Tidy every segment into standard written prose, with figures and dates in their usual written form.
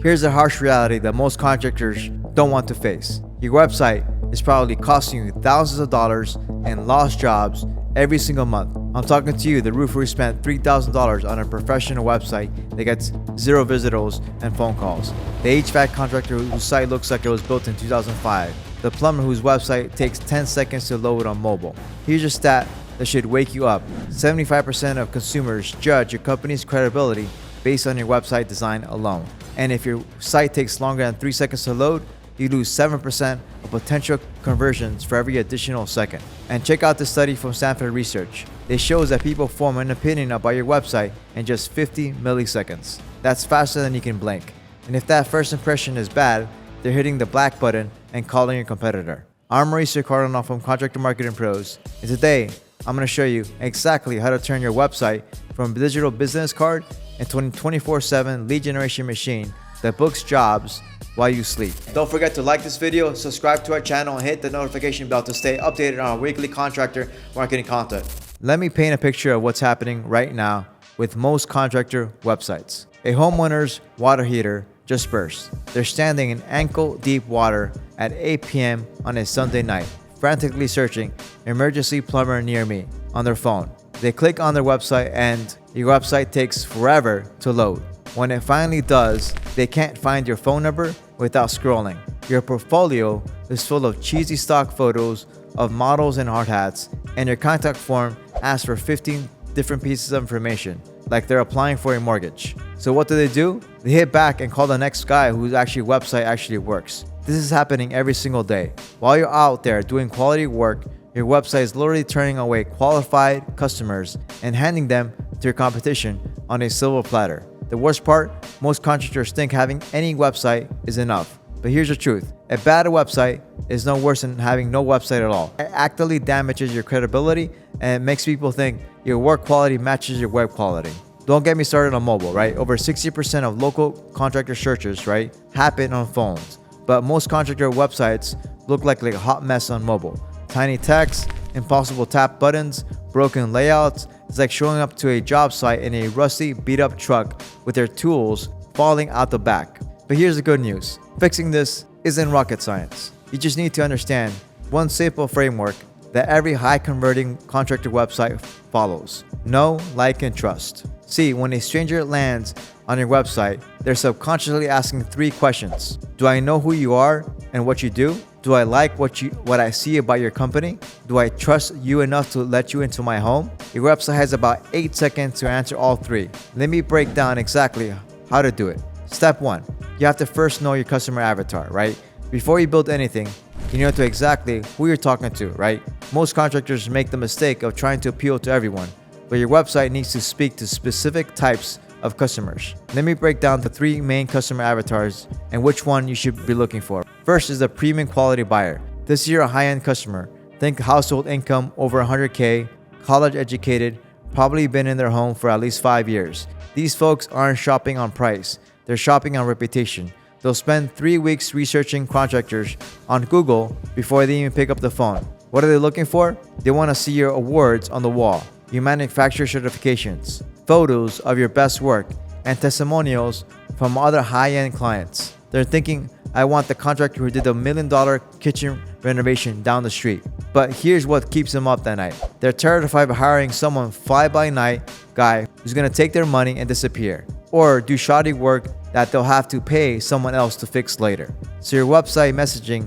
Here's the harsh reality that most contractors don't want to face. Your website is probably costing you thousands of dollars and lost jobs every single month. I'm talking to you, the roofer who spent $3,000 on a professional website that gets 0 visitors and phone calls. The HVAC contractor whose site looks like it was built in 2005. The plumber whose website takes 10 seconds to load on mobile. Here's a stat that should wake you up. 75% of consumers judge your company's credibility based on your website design alone. And if your site takes longer than 3 seconds to load, you lose 7% of potential conversions for every additional second. And check out this study from Stanford Research. It shows that people form an opinion about your website in just 50 milliseconds. That's faster than you can blink. And if that first impression is bad, they're hitting the black button and calling your competitor. I'm Mauricio Cardinal from Contractor Marketing Pros, and today I'm going to show you exactly how to turn your website from a digital business card into a 24/7 lead generation machine that books jobs while you sleep. Don't forget to like this video, subscribe to our channel, and hit the notification bell to stay updated on our weekly contractor marketing content. Let me paint a picture of what's happening right now with most contractor websites. A homeowner's water heater just burst. They're standing in ankle-deep water at 8 p.m. on a Sunday night, frantically searching emergency plumber near me on their phone. They click on their website and your website takes forever to load. When it finally does, they can't find your phone number without scrolling. Your portfolio is full of cheesy stock photos of models in hard hats, and your contact form asks for 15 different pieces of information, like they're applying for a mortgage. So what do? They hit back and call the next guy whose website actually works. This is happening every single day. While you're out there doing quality work, your website is literally turning away qualified customers and handing them to your competition on a silver platter. The worst part, most contractors think having any website is enough. But here's the truth. A bad website is no worse than having no website at all. It actively damages your credibility and it makes people think your work quality matches your web quality. Don't get me started on mobile, right? Over 60% of local contractor searches, right, happen on phones. But most contractor websites look like a hot mess on mobile. Tiny text, impossible tap buttons, broken layouts. It's like showing up to a job site in a rusty, beat-up truck with their tools falling out the back. But here's the good news. Fixing this isn't rocket science. You just need to understand one simple framework that every high-converting contractor website follows. Know, like, and trust. See, when a stranger lands on your website, they're subconsciously asking 3 questions. Do I know who you are and what you do? Do I like what I see about your company? Do I trust you enough to let you into my home? Your website has about 8 seconds to answer all 3. Let me break down exactly how to do it. Step 1. You have to first know your customer avatar, right? Before you build anything, you know exactly who you're talking to, right? Most contractors make the mistake of trying to appeal to everyone, but your website needs to speak to specific types of customers. Let me break down the 3 main customer avatars and which one you should be looking for. First is the premium quality buyer. This is your high-end customer. Think household income over 100K, college educated, probably been in their home for at least 5 years. These folks aren't shopping on price, they're shopping on reputation. They'll spend 3 weeks researching contractors on Google before they even pick up the phone. What are they looking for? They want to see your awards on the wall, your manufacturer certifications, photos of your best work, and testimonials from other high-end clients. They're thinking, I want the contractor who did the $1 million kitchen renovation down the street. But here's what keeps them up that night. They're terrified of hiring someone fly-by-night guy who's going to take their money and disappear, or do shoddy work that they'll have to pay someone else to fix later. So your website messaging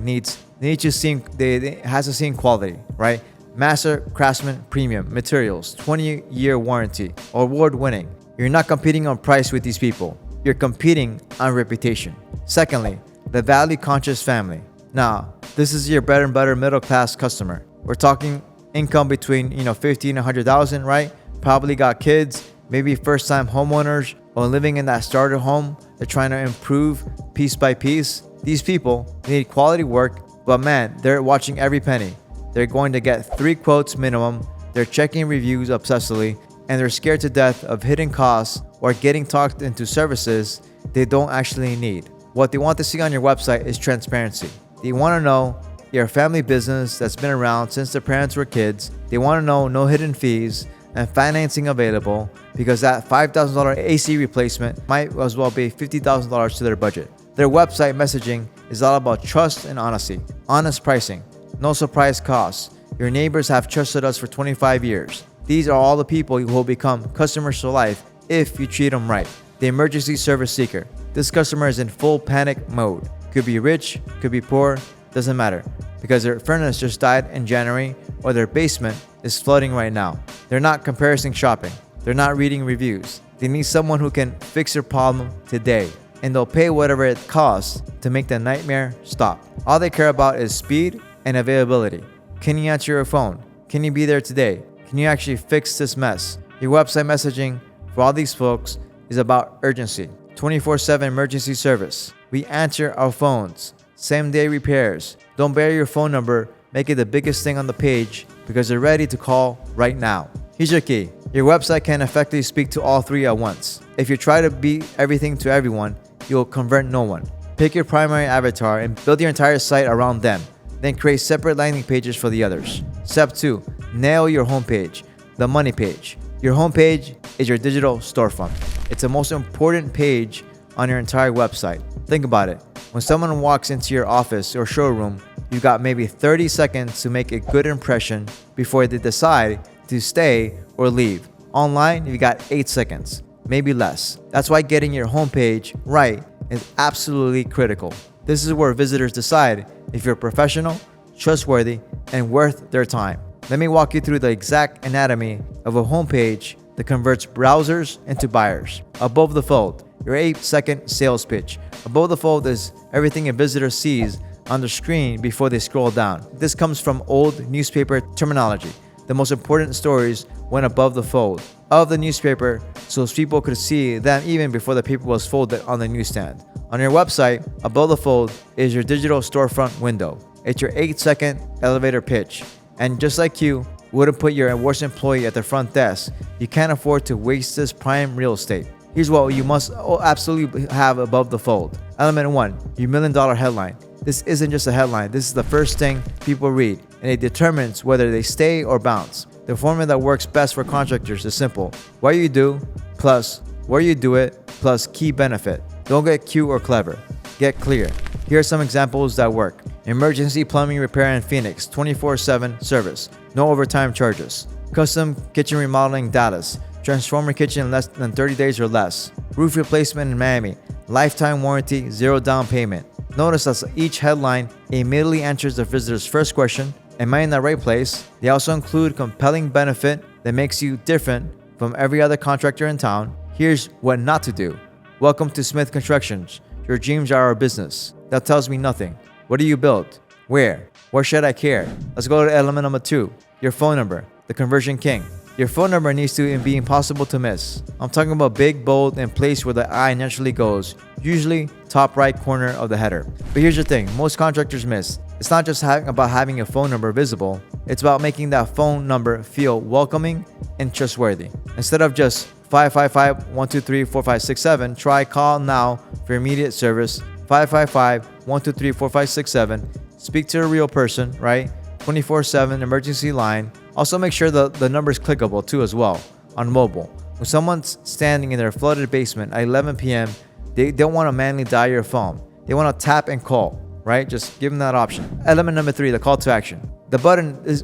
has to seem quality, right? Master Craftsman Premium Materials, 20-year warranty, award-winning. You're not competing on price with these people. You're competing on reputation. Secondly, the value-conscious family. Now, this is your bread and butter middle-class customer. We're talking income between, $50,000 and $100,000, right? Probably got kids, maybe first-time homeowners, or living in that starter home. They're trying to improve piece by piece. These people need quality work, but man, they're watching every penny. They're going to get 3 quotes minimum. They're checking reviews obsessively, and they're scared to death of hitting costs or getting talked into services they don't actually need. What they want to see on your website is transparency. They want to know you're a family business that's been around since their parents were kids. They want to know no hidden fees, and financing available, because that $5,000 AC replacement might as well be $50,000 to their budget. Their website messaging is all about trust and honesty. Honest pricing, no surprise costs. Your neighbors have trusted us for 25 years. These are all the people who will become customers for life if you treat them right. The emergency service seeker. This customer is in full panic mode. Could be rich, could be poor, doesn't matter, because their furnace just died in January or their basement is flooding right now. They're not comparison shopping. They're not reading reviews. They need someone who can fix their problem today, and they'll pay whatever it costs to make the nightmare stop. All they care about is speed and availability. Can you answer your phone? Can you be there today? Can you actually fix this mess? Your website messaging for all these folks is about urgency. 24/7 emergency service. We answer our phones. Same day repairs. Don't bury your phone number. Make it the biggest thing on the page because they're ready to call right now. Here's your key. Your website can effectively speak to all three at once. If you try to be everything to everyone, you'll convert no one. Pick your primary avatar and build your entire site around them. Then create separate landing pages for the others. Step 2. Nail your homepage, the money page. Your homepage is your digital storefront. It's the most important page on your entire website. Think about it. When someone walks into your office or showroom, you've got maybe 30 seconds to make a good impression before they decide to stay or leave. Online, you got 8 seconds, maybe less. That's why getting your homepage right is absolutely critical. This is where visitors decide if you're professional, trustworthy, and worth their time. Let me walk you through the exact anatomy of a homepage that converts browsers into buyers. Above the fold, your 8-second sales pitch. Above the fold is everything a visitor sees on the screen before they scroll down. This comes from old newspaper terminology. The most important stories went above the fold of the newspaper so people could see them even before the paper was folded on the newsstand. On your website, above the fold is your digital storefront window. It's your 8-second elevator pitch. And just like you wouldn't put your worst employee at the front desk, you can't afford to waste this prime real estate. Here's what you must absolutely have above the fold. Element 1, your $1 million headline. This isn't just a headline. This is the first thing people read, and it determines whether they stay or bounce. The formula that works best for contractors is simple. What you do plus where you do it plus key benefit. Don't get cute or clever. Get clear. Here are some examples that work. Emergency plumbing repair in Phoenix, 24/7 service. No overtime charges. Custom kitchen remodeling Dallas. Transformer kitchen in less than 30 days or less. Roof replacement in Miami. Lifetime warranty, 0 down payment. Notice that each headline immediately answers the visitor's first question. Am I in the right place? They also include compelling benefit that makes you different from every other contractor in town. Here's what not to do. Welcome to Smith Constructions. Your dreams are our business. That tells me nothing. What do you build? Where? Where should I care? Let's go to element number 2. Your phone number, the conversion king. Your phone number needs to be impossible to miss. I'm talking about big, bold, and place where the eye naturally goes, usually top right corner of the header. But here's the thing, most contractors miss. It's not just about having a phone number visible, it's about making that phone number feel welcoming and trustworthy. Instead of just 555-123-4567, try call now for immediate service, 555-123-4567. Speak to a real person, right? 24/7 emergency line. Also make sure the number is clickable too as well on mobile. When someone's standing in their flooded basement at 11 p.m., they don't want to manually dial your phone. They want to tap and call, right? Just give them that option. Element number 3, the call to action. The button is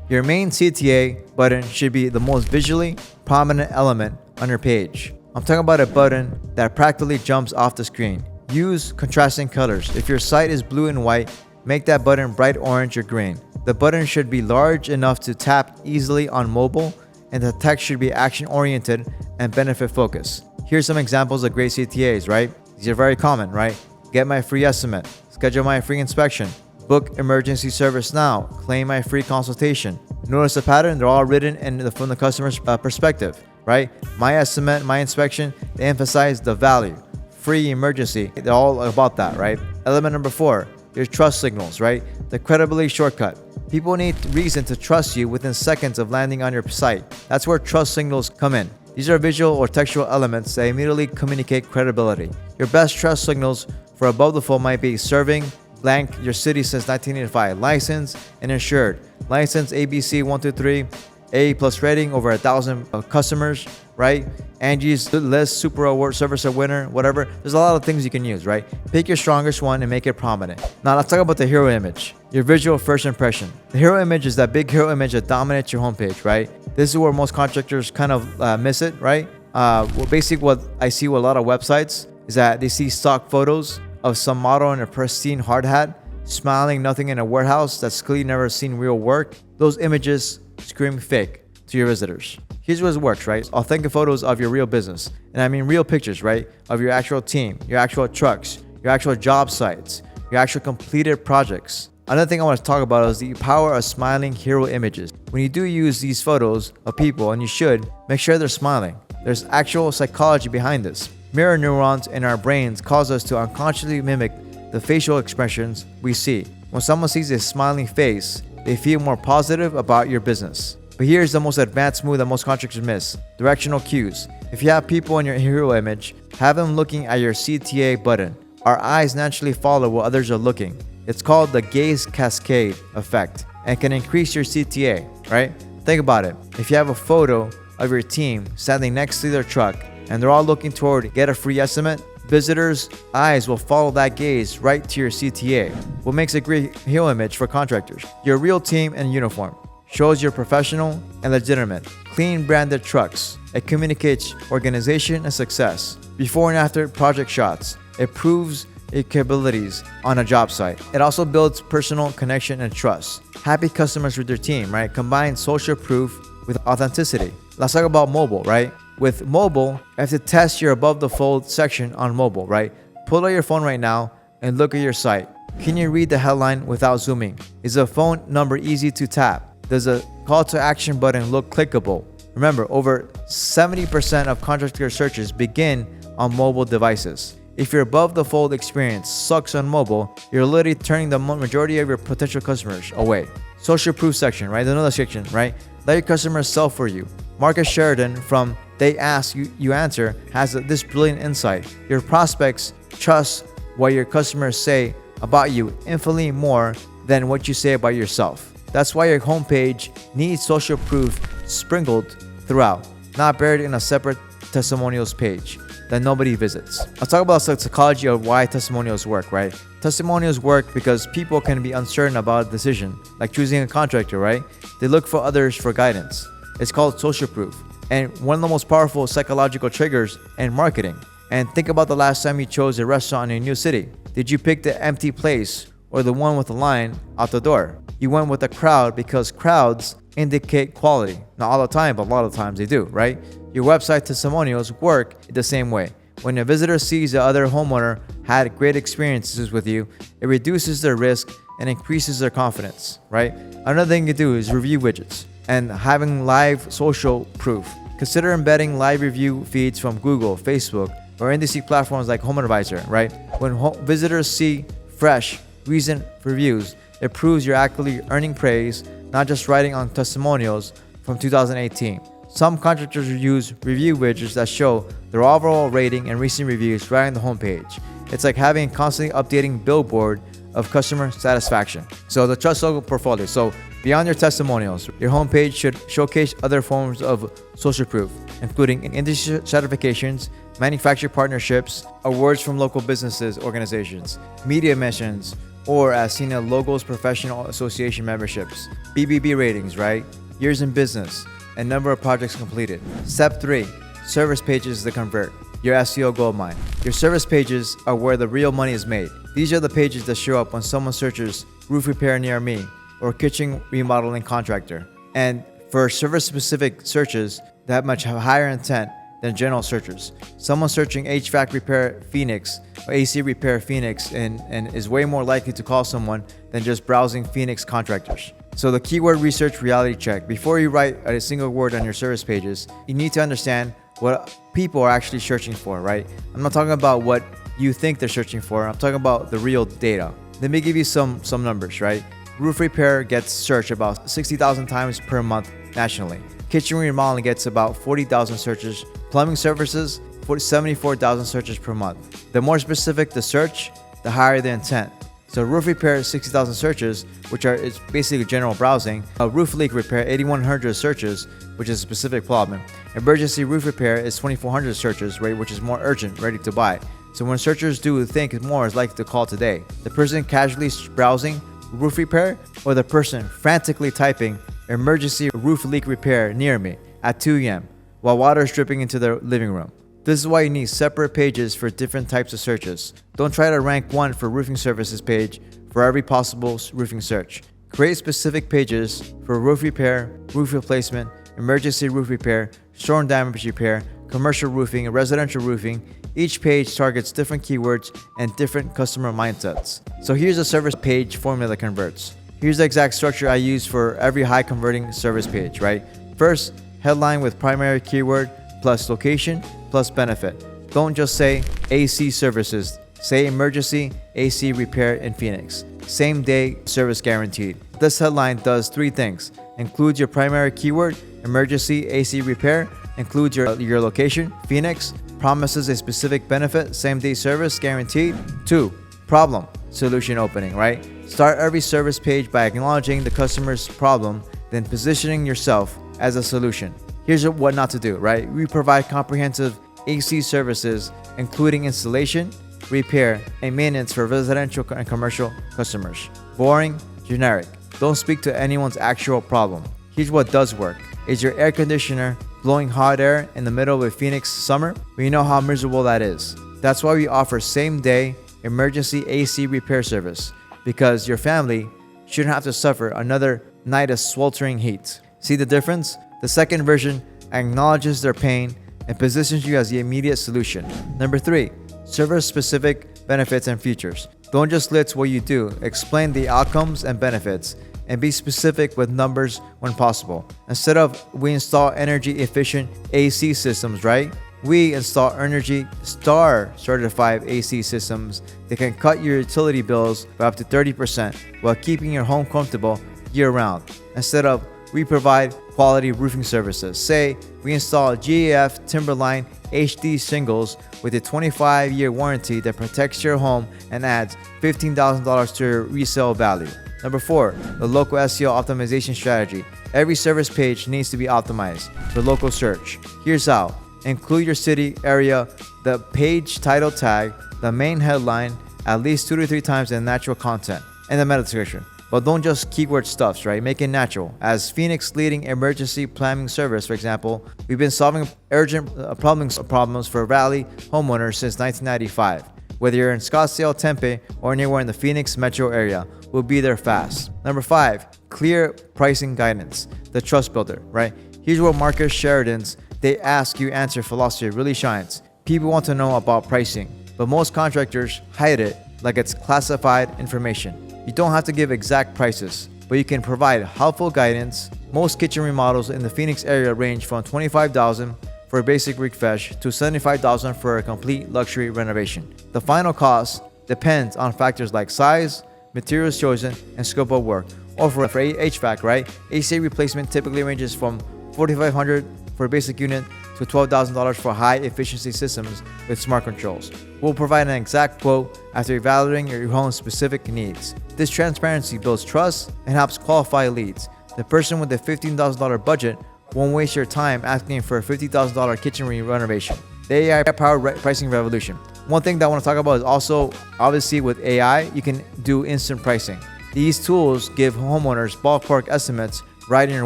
your main CTA button should be the most visually prominent element on your page. I'm talking about a button that practically jumps off the screen. Use contrasting colors. If your site is blue and white, make that button bright orange or green. The button should be large enough to tap easily on mobile, and the text should be action-oriented and benefit-focused. Here's some examples of great CTAs, right? These are very common, right? Get my free estimate. Schedule my free inspection. Book emergency service now. Claim my free consultation. Notice the pattern? They're all written from the customer's perspective, right? My estimate, my inspection, they emphasize the value. Free emergency, they're all about that, right? Element number 4, your trust signals, right? The credibility shortcut. People need reason to trust you within seconds of landing on your site. That's where trust signals come in. These are visual or textual elements that immediately communicate credibility. Your best trust signals for above the fold might be serving blank your city since 1985, licensed and insured, license ABC 123, A+ rating, over 1,000 customers, right? Angie's List, Super Award, Service Winner, whatever. There's a lot of things you can use, right? Pick your strongest one and make it prominent. Now let's talk about the hero image, your visual first impression. The hero image is that big hero image that dominates your homepage, right? This is where most contractors kind of miss it, right? Well, basically what I see with a lot of websites is that they see stock photos of some model in a pristine hard hat, smiling, nothing in a warehouse that's clearly never seen real work. Those images scream fake to your visitors. Here's what works, right? Authentic photos of your real business. And I mean real pictures, right? Of your actual team, your actual trucks, your actual job sites, your actual completed projects. Another thing I want to talk about is the power of smiling hero images. When you do use these photos of people, and you should, make sure they're smiling. There's actual psychology behind this. Mirror neurons in our brains cause us to unconsciously mimic the facial expressions we see. When someone sees a smiling face, they feel more positive about your business. But here's the most advanced move that most contractors miss: directional cues. If you have people in your hero image, have them looking at your CTA button. Our eyes naturally follow where others are looking. It's called the gaze cascade effect and can increase your CTA, right? Think about it. If you have a photo of your team standing next to their truck and they're all looking toward get a free estimate, visitors' eyes will follow that gaze right to your CTA. What makes a great hero image for contractors? Your real team in uniform. Shows you're professional and legitimate. Clean branded trucks. It communicates organization and success. Before and after project shots. It proves your capabilities on a job site. It also builds personal connection and trust. Happy customers with their team, right? Combine social proof with authenticity. Let's talk about mobile, right? With mobile, you have to test your above the fold section on mobile, right? Pull out your phone right now and look at your site. Can you read the headline without zooming? Is the phone number easy to tap? Does a call to action button look clickable? Remember, over 70% of contractor searches begin on mobile devices. If your above the fold experience sucks on mobile, you're literally turning the majority of your potential customers away. Social proof section, right? Another section, right? Let your customers sell for you. Marcus Sheridan from They Ask, You Answer has this brilliant insight. Your prospects trust what your customers say about you infinitely more than what you say about yourself. That's why your homepage needs social proof sprinkled throughout, not buried in a separate testimonials page that nobody visits. I'll talk about the psychology of why testimonials work, right? Testimonials work because people can be uncertain about a decision, like choosing a contractor, right? They look for others for guidance. It's called social proof, and one of the most powerful psychological triggers in marketing. And think about the last time you chose a restaurant in a new city. Did you pick the empty place or the one with a line out the door? You went with the crowd because crowds indicate quality. Not all the time, but a lot of times they do, right? Your website testimonials work the same way. When a visitor sees the other homeowner had great experiences with you, it reduces their risk and increases their confidence, right? Another thing you do is review widgets and having live social proof. Consider embedding live review feeds from Google, Facebook, or industry platforms like HomeAdvisor, right? When visitors see fresh, recent reviews, it proves you're actually earning praise, not just writing on testimonials from 2018. Some contractors use review widgets that show their overall rating and recent reviews right on the homepage. It's like having a constantly updating billboard of customer satisfaction. So the Trust Logo portfolio. So beyond your testimonials, your homepage should showcase other forms of social proof, including industry certifications, manufacturer partnerships, awards from local businesses, organizations, media mentions, or as seen in logos, professional association memberships, BBB ratings, right? Years in business, and number of projects completed. Step 3, service pages that convert. Your SEO goldmine. Your service pages are where the real money is made. These are the pages that show up when someone searches roof repair near me or kitchen remodeling contractor. And for service-specific searches, they have much higher intent than general searchers. Someone searching HVAC repair Phoenix or AC repair Phoenix and is way more likely to call someone than just browsing Phoenix contractors. So the keyword research reality check. Before you write a single word on your service pages, you need to understand what people are actually searching for, right? I'm not talking about what you think they're searching for. I'm talking about the real data. Let me give you some numbers, right? Roof repair gets searched about 60,000 times per month nationally. Kitchen remodeling gets about 40,000 searches. Plumbing services, 74,000 searches per month. The more specific the search, the higher the intent. So roof repair 60,000 searches, which are it's basically general browsing. A roof leak repair 8,100 searches, which is a specific problem. Emergency roof repair is 2,400 searches, right, which is more urgent, ready to buy. So when searchers do think more is likely to call today. The person casually browsing roof repair, or the person frantically typing emergency roof leak repair near me at 2 a.m. while water is dripping into their living room. This is why you need separate pages for different types of searches. Don't try to rank one for roofing services page for every possible roofing search. Create specific pages for roof repair, roof replacement, emergency roof repair, storm damage repair, commercial roofing, and residential roofing. Each page targets different keywords and different customer mindsets. So here's a service page formula that converts. Here's the exact structure I use for every high converting service page, right? First, headline with primary keyword plus location plus benefit. Don't just say AC services. Say emergency AC repair in Phoenix. Same day service guaranteed. This headline does 3 things. Includes your primary keyword, emergency AC repair, includes your location, Phoenix, promises a specific benefit, same day service guaranteed. 2, problem, solution opening, right? Start every service page by acknowledging the customer's problem, then positioning yourself as a solution. Here's what not to do, right? We provide comprehensive AC services, including installation, repair, and maintenance for residential and commercial customers. Boring, generic. Don't speak to anyone's actual problem. Here's what does work. Is your air conditioner blowing hot air in the middle of a Phoenix summer? We know how miserable that is. That's why we offer same-day emergency AC repair service, because your family shouldn't have to suffer another night of sweltering heat. See the difference? The second version acknowledges their pain and positions you as the immediate solution. Number 3, service-specific benefits and features. Don't just list what you do, explain the outcomes and benefits, and be specific with numbers when possible. Instead of we install energy-efficient AC systems, right? We install Energy Star certified AC systems that can cut your utility bills by up to 30% while keeping your home comfortable year-round. Instead of we provide quality roofing services. Say we install GAF Timberline HD shingles with a 25-year warranty that protects your home and adds $15,000 to your resale value. Number 4, the local SEO optimization strategy. Every service page needs to be optimized for local search. Here's how. Include your city, area, the page title tag, the main headline, at least 2 to 3 times in natural content, and the meta description. But don't just keyword stuffs, right? Make it natural. As Phoenix leading emergency plumbing service, for example, we've been solving urgent problems for Valley homeowners since 1995. Whether you're in Scottsdale, Tempe, or anywhere in the Phoenix metro area, we'll be there fast. Number 5, clear pricing guidance. The trust builder, right? Here's where Marcus Sheridan's they ask you answer philosophy really shines. People want to know about pricing, but most contractors hide it like it's classified information. You don't have to give exact prices, but you can provide helpful guidance. Most kitchen remodels in the Phoenix area range from $25,000 for a basic refresh to $75,000 for a complete luxury renovation. The final cost depends on factors like size, materials chosen, and scope of work. Or for HVAC, right? AC replacement typically ranges from $4,500 for a basic unit to $12,000 for high efficiency systems with smart controls. We'll provide an exact quote after evaluating your home's specific needs. This transparency builds trust and helps qualify leads. The person with a $15,000 budget won't waste your time asking for a $50,000 kitchen renovation. The AI-powered pricing revolution. One thing that I want to talk about is also, obviously with AI, you can do instant pricing. These tools give homeowners ballpark estimates right in your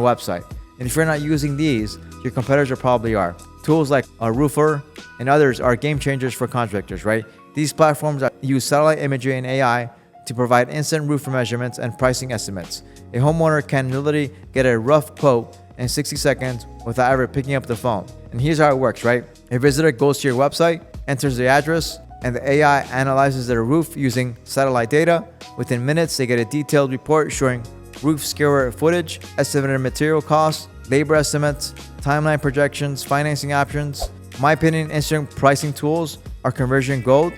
website. And if you're not using these, your competitors probably are. Tools like a Roofer and others are game changers for contractors, right? These platforms use satellite imagery and AI to provide instant roof measurements and pricing estimates. A homeowner can literally get a rough quote in 60 seconds without ever picking up the phone. And here's how it works, right? A visitor goes to your website, enters the address, and the AI analyzes their roof using satellite data. Within minutes, they get a detailed report showing roof square footage, estimated material costs, labor estimates, timeline projections, financing options. In my opinion, instant pricing tools are conversion gold.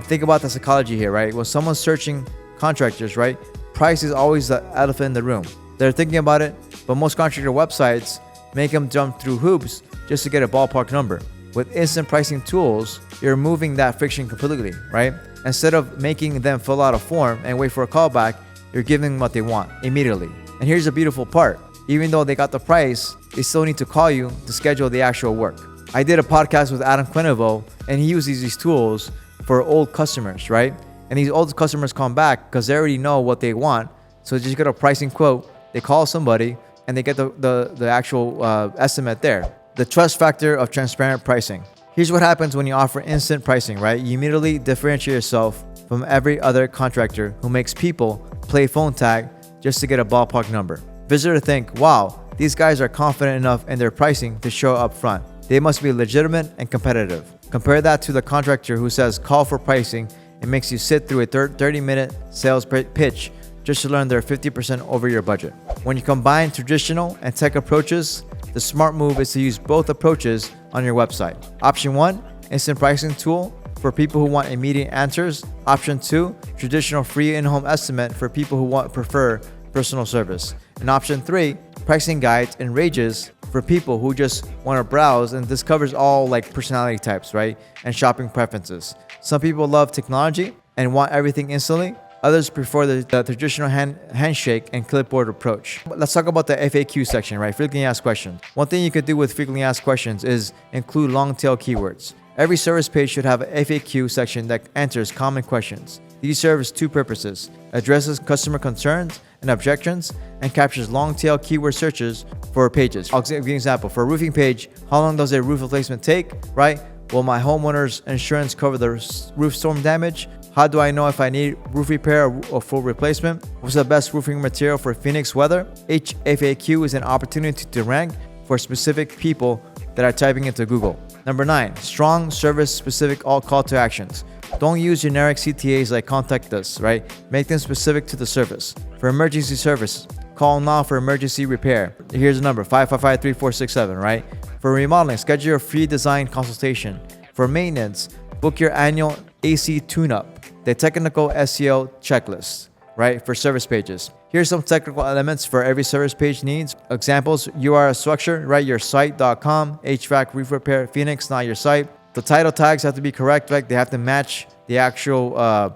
Think about the psychology here, right? When someone's searching contractors, right? Price is always the elephant in the room. They're thinking about it, but most contractor websites make them jump through hoops just to get a ballpark number. With instant pricing tools, you're removing that friction completely, right? Instead of making them fill out a form and wait for a callback, you're giving them what they want immediately. And here's the beautiful part. Even though they got the price, they still need to call you to schedule the actual work. I did a podcast with Adam Quinivo, and he uses these tools for old customers, right? And these old customers come back because they already know what they want. So just get a pricing quote, they call somebody, and they get the actual estimate there. The trust factor of transparent pricing. Here's what happens when you offer instant pricing, right? You immediately differentiate yourself from every other contractor who makes people play phone tag just to get a ballpark number. Visitors think, wow, these guys are confident enough in their pricing to show up front. They must be legitimate and competitive. Compare that to the contractor who says call for pricing and makes you sit through a 30-minute sales pitch just to learn they're 50% over your budget. When you combine traditional and tech approaches, the smart move is to use both approaches on your website. Option 1, instant pricing tool for people who want immediate answers. Option 2, traditional free in-home estimate for people who prefer personal service. And option 3, pricing guides and rages for people who just want to browse, and this covers all like personality types, right? And shopping preferences. Some people love technology and want everything instantly. Others prefer the traditional handshake and clipboard approach. Let's talk about the FAQ section, right? Frequently asked questions. One thing you could do with frequently asked questions is include long tail keywords. Every service page should have an FAQ section that answers common questions. These serve two purposes: addresses customer concerns and objections, and captures long tail keyword searches for pages. I'll give you an example. For a roofing page, how long does a roof replacement take, right? Will my homeowner's insurance cover the roof storm damage? How do I know if I need roof repair or full replacement? What's the best roofing material for Phoenix weather? Each FAQ is an opportunity to rank for specific people that are typing into Google. Number 9, strong service-specific all call to actions. Don't use generic CTAs like contact us, right? Make them specific to the service. For emergency service, call now for emergency repair. Here's the number, 555-3467, right? For remodeling, schedule your free design consultation. For maintenance, book your annual AC tune-up. The technical SEO checklist, right? For service pages. Here's some technical elements for every service page needs. Examples, URL structure, right? Your site.com, HVAC, roof repair, Phoenix, not your site. The title tags have to be correct, right? They have to match the actual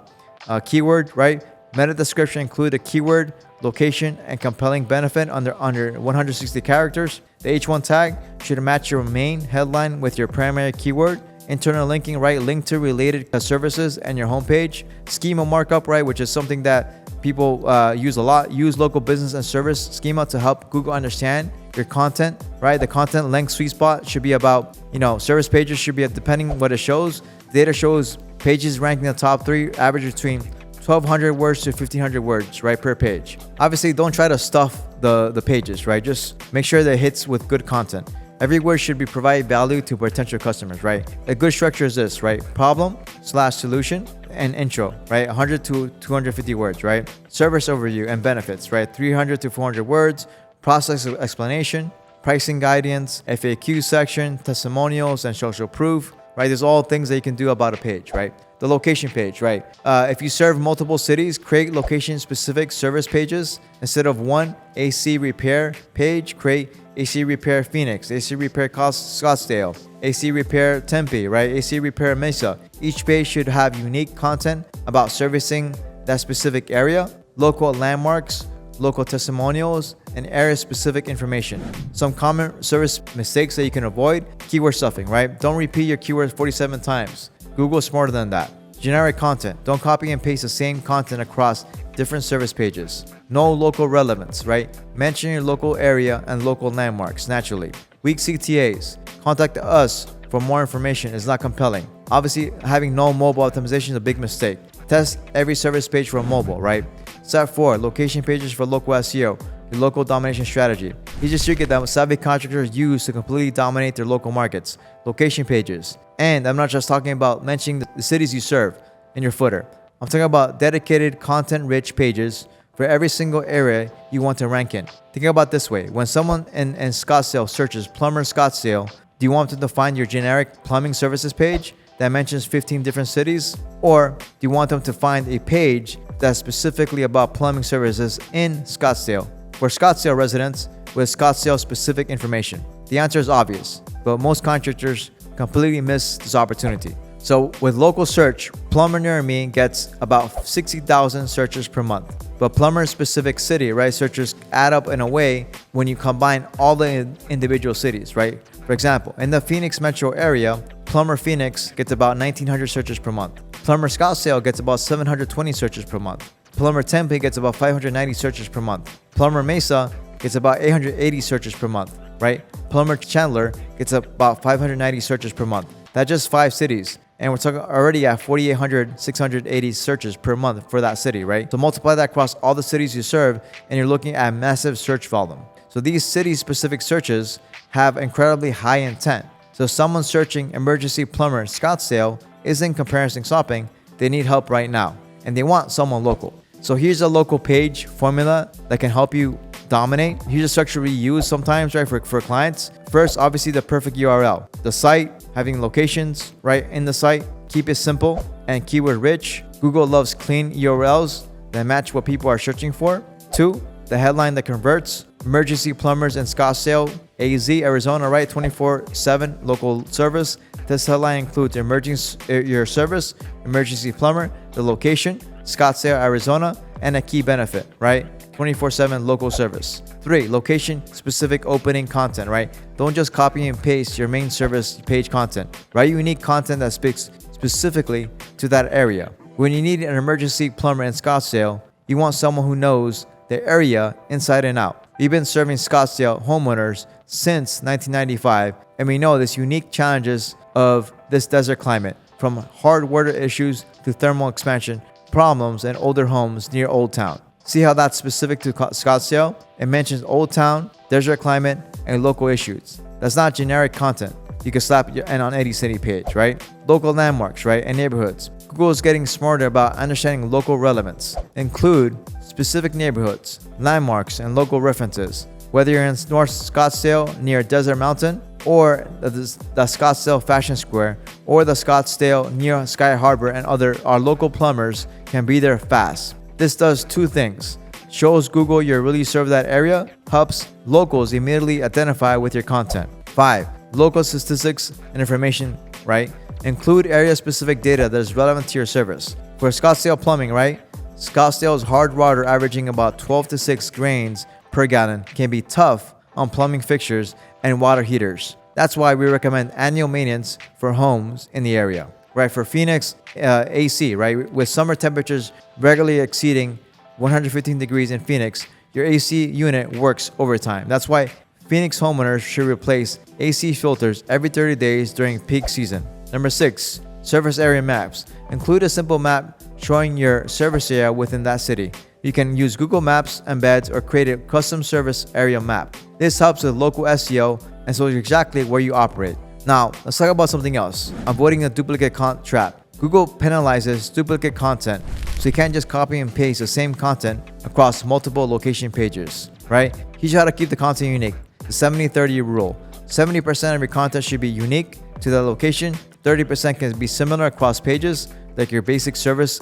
keyword, right? Meta description include a keyword, location, and compelling benefit under 160 characters. The H1 tag should match your main headline with your primary keyword. Internal linking, right? Link to related services and your homepage. Schema markup, right? Which is something that people use a lot. Use local business and service schema to help Google understand your content, right? The content length sweet spot should be about, service pages should be depending on what it shows. Data shows pages ranking in the top 3 average between 1,200 words to 1,500 words, right, per page. Obviously, don't try to stuff the pages, right? Just make sure that it hits with good content. Every word should be provide value to potential customers, right? A good structure is this, right? Problem/solution and intro, right? 100 to 250 words, right? Service overview and benefits, right? 300 to 400 words. Process explanation, pricing guidance, FAQ section, testimonials, and social proof, right? There's all things that you can do about a page, right? The location page, right? If you serve multiple cities, create location-specific service pages. Instead of one AC repair page, create AC repair Phoenix, AC repair Scottsdale, AC repair Tempe, right? AC repair Mesa. Each page should have unique content about servicing that specific area, local landmarks, local testimonials, and area-specific information. Some common service mistakes that you can avoid: keyword stuffing, right? Don't repeat your keywords 47 times. Google is smarter than that. Generic content. Don't copy and paste the same content across different service pages. No local relevance, right? Mention your local area and local landmarks naturally. Weak CTAs. Contact us for more information is not compelling. Obviously, having no mobile optimization is a big mistake. Test every service page for mobile, right? Step 4, location pages for local SEO, your local domination strategy. Here's a secret that savvy contractors use to completely dominate their local markets. Location pages. And I'm not just talking about mentioning the cities you serve in your footer. I'm talking about dedicated content-rich pages for every single area you want to rank in. Think about it this way. When someone in Scottsdale searches plumber Scottsdale, do you want them to find your generic plumbing services page that mentions 15 different cities? Or do you want them to find a page that's specifically about plumbing services in Scottsdale for Scottsdale residents with Scottsdale specific information? The answer is obvious, but most contractors completely miss this opportunity. So with local search, plumber near me gets about 60,000 searches per month. But plumber specific city, right, searches add up in a way when you combine all the individual cities, right? For example, in the Phoenix metro area, plumber Phoenix gets about 1,900 searches per month. Plumber Scottsdale gets about 720 searches per month. Plumber Tempe gets about 590 searches per month. Plumber Mesa gets about 880 searches per month, right? Plumber Chandler gets about 590 searches per month. That's just 5 cities. And we're talking already at 4,800, 680 searches per month for that city, right? So multiply that across all the cities you serve, and you're looking at massive search volume. So these city-specific searches have incredibly high intent. So if someone's searching emergency plumber Scottsdale isn't comparison shopping, they need help right now, and they want someone local. So here's a local page formula that can help you dominate. Here's a structure we use sometimes, right, for clients. First, obviously the perfect URL. The site, having locations right in the site. Keep it simple and keyword rich. Google loves clean URLs that match what people are searching for. 2, the headline that converts. Emergency plumbers in Scottsdale, AZ, Arizona, right? 24/7 local service. This headline includes your service, emergency plumber, the location, Scottsdale, Arizona, and a key benefit, right? 24/7 local service. 3, location specific opening content, right? Don't just copy and paste your main service page content. Write unique content that speaks specifically to that area. When you need an emergency plumber in Scottsdale, you want someone who knows the area inside and out. We've been serving Scottsdale homeowners since 1995, and we know this unique challenges of this desert climate, from hard water issues to thermal expansion problems in older homes near Old Town. See how that's specific to Scottsdale? It mentions Old Town, desert climate, and local issues. That's not generic content you can slap in on any city page, right? Local landmarks, right, and neighborhoods. Google is getting smarter about understanding local relevance. Include specific neighborhoods, landmarks, and local references. Whether you're in North Scottsdale near Desert Mountain, or the Scottsdale Fashion Square, or the Scottsdale near Sky Harbor, and our local plumbers can be there fast. This does 2 things. Shows Google you really serve that area, helps locals immediately identify with your content. 5, local statistics and information, right? Include area-specific data that is relevant to your service. For Scottsdale plumbing, right? Scottsdale's hard water averaging about 12 to 6 grains per gallon can be tough on plumbing fixtures and water heaters. That's why we recommend annual maintenance for homes in the area. Right, for Phoenix AC, right, with summer temperatures regularly exceeding 115 degrees in Phoenix, your AC unit works overtime. That's why Phoenix homeowners should replace AC filters every 30 days during peak season. Number 6, service area maps. Include a simple map showing your service area within that city. You can use Google Maps embeds or create a custom service area map. This helps with local SEO and shows you exactly where you operate. Now, let's talk about something else. Avoiding the duplicate trap. Google penalizes duplicate content, so you can't just copy and paste the same content across multiple location pages, right? Here's how to keep the content unique. The 70-30 rule. 70% of your content should be unique to the location. 30% can be similar across pages, like your basic service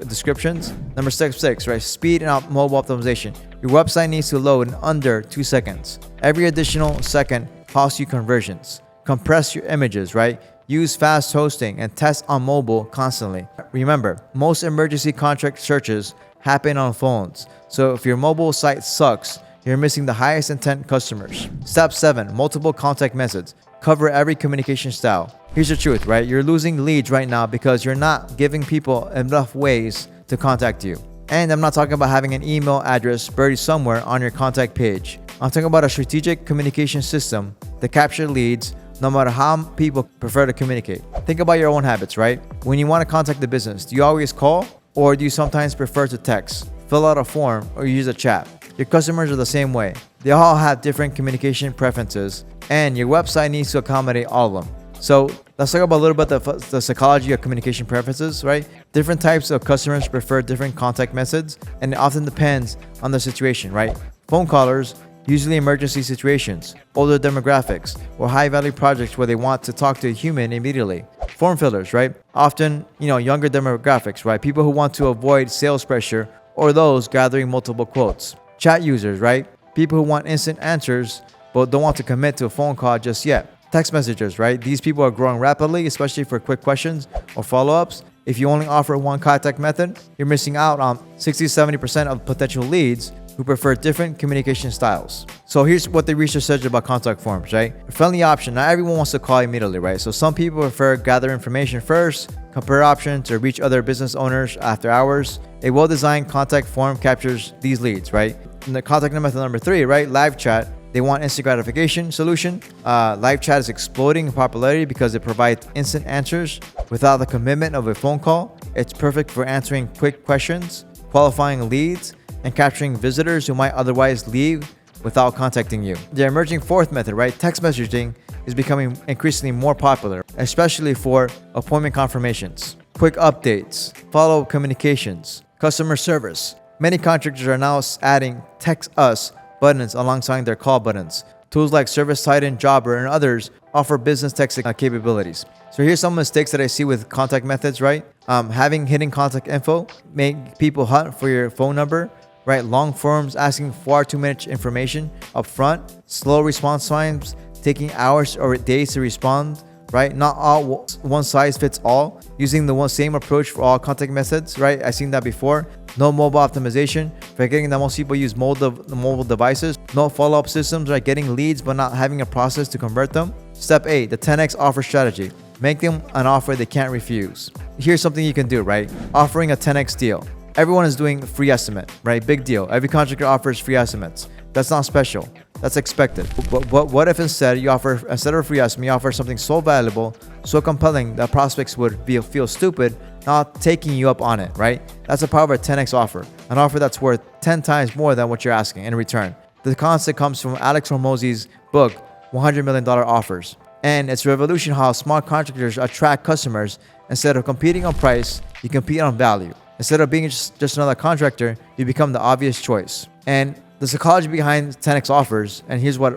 descriptions. Number 6, right? Speed and mobile optimization. Your website needs to load in under 2 seconds. Every additional second costs you conversions. Compress your images, right? Use fast hosting and test on mobile constantly. Remember, most emergency contract searches happen on phones. So if your mobile site sucks, you're missing the highest intent customers. Step 7, multiple contact methods. Cover every communication style. Here's the truth, right? You're losing leads right now because you're not giving people enough ways to contact you. And I'm not talking about having an email address buried somewhere on your contact page. I'm talking about a strategic communication system that captures leads no matter how people prefer to communicate. Think about your own habits, right? When you want to contact the business, do you always call, or do you sometimes prefer to text, fill out a form, or use a chat? Your customers are the same way. They all have different communication preferences, and your website needs to accommodate all of them. So let's talk about a little bit the psychology of communication preferences, right? Different types of customers prefer different contact methods, and it often depends on the situation, right? Phone callers, usually emergency situations, older demographics, or high-value projects where they want to talk to a human immediately. Form fillers, right? Often, younger demographics, right? People who want to avoid sales pressure, or those gathering multiple quotes. Chat users, right? People who want instant answers but don't want to commit to a phone call just yet. Text messengers, right? These people are growing rapidly, especially for quick questions or follow-ups. If you only offer one contact method, you're missing out on 60-70% of potential leads who prefer different communication styles. So here's what the research says about contact forms, right? A friendly option. Not everyone wants to call immediately, right? So some people prefer gather information first, compare options, or reach other business owners after hours. A well-designed contact form captures these leads, right? And the contact method number 3, right? Live chat. They want instant gratification solution. Live chat is exploding in popularity because it provides instant answers without the commitment of a phone call. It's perfect for answering quick questions, qualifying leads, and capturing visitors who might otherwise leave without contacting you. The emerging fourth method, right? Text messaging is becoming increasingly more popular, especially for appointment confirmations, quick updates, follow-up communications, customer service. Many contractors are now adding text us buttons alongside their call buttons. Tools like Service Titan, Jobber, and others offer business texting capabilities. So here's some mistakes that I see with contact methods, right? Having hidden contact info, make people hunt for your phone number, right? Long forms asking far too much information up front, slow response times, taking hours or days to respond, right? Not all one size fits all. Using the same approach for all contact methods, right? I've seen that before. No mobile optimization, forgetting that most people use mobile devices. No follow-up systems, right? Getting leads but not having a process to convert them. Step 8, the 10x offer strategy. Make them an offer they can't refuse. Here's something you can do, right? Offering a 10x deal. Everyone is doing free estimate, right? Big deal. Every contractor offers free estimates. That's not special. That's expected. But what if instead of a free estimate, you offer something so valuable, so compelling that prospects would feel stupid not taking you up on it, right? That's the power of a 10x offer. An offer that's worth 10 times more than what you're asking in return. The concept comes from Alex Hormozi's book, $100 Million Offers. And it's revolution how smart contractors attract customers. Instead of competing on price, you compete on value. Instead of being just another contractor, you become the obvious choice. And the psychology behind 10x offers, and here's what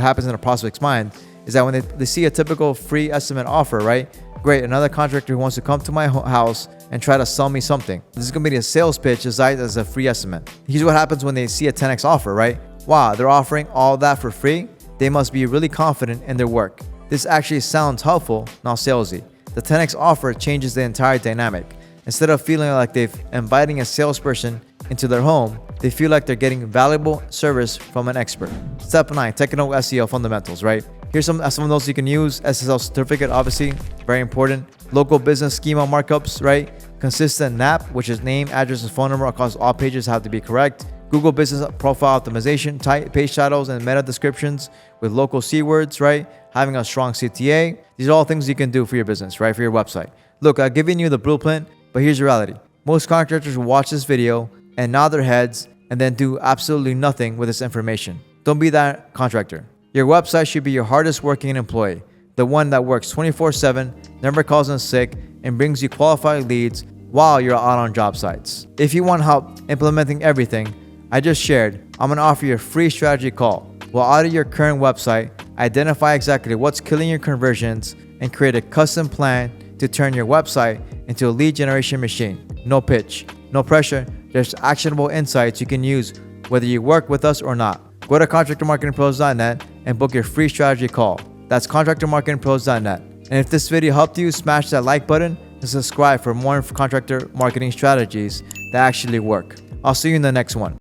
happens in a prospect's mind, is that when they see a typical free estimate offer, right? Great, another contractor who wants to come to my house and try to sell me something. This is going to be a sales pitch disguised as a free estimate. Here's what happens when they see a 10x offer, right? Wow, they're offering all that for free? They must be really confident in their work. This actually sounds helpful, not salesy. The 10x offer changes the entire dynamic. Instead of feeling like they're inviting a salesperson into their home, they feel like they're getting valuable service from an expert. Step 9, technical SEO fundamentals, right? Here's some of those you can use. SSL certificate, obviously, very important. Local business schema markups, right? Consistent NAP, which is name, address, and phone number across all pages have to be correct. Google Business Profile Optimization, page titles and meta descriptions with local keywords, right? Having a strong CTA. These are all things you can do for your business, right? For your website. Look, I've given you the blueprint, but here's the reality. Most contractors will watch this video and nod their heads and then do absolutely nothing with this information. Don't be that contractor. Your website should be your hardest working employee, the one that works 24/7, never calls in sick, and brings you qualified leads while you're out on job sites. If you want help implementing everything I just shared, I'm going to offer you a free strategy call. We'll audit your current website, identify exactly what's killing your conversions, and create a custom plan to turn your website into a lead generation machine. No pitch, no pressure, just actionable insights you can use whether you work with us or not. Go to contractormarketingpros.net and book your free strategy call. That's contractormarketingpros.net. And if this video helped you, smash that like button and subscribe for more contractor marketing strategies that actually work. I'll see you in the next one.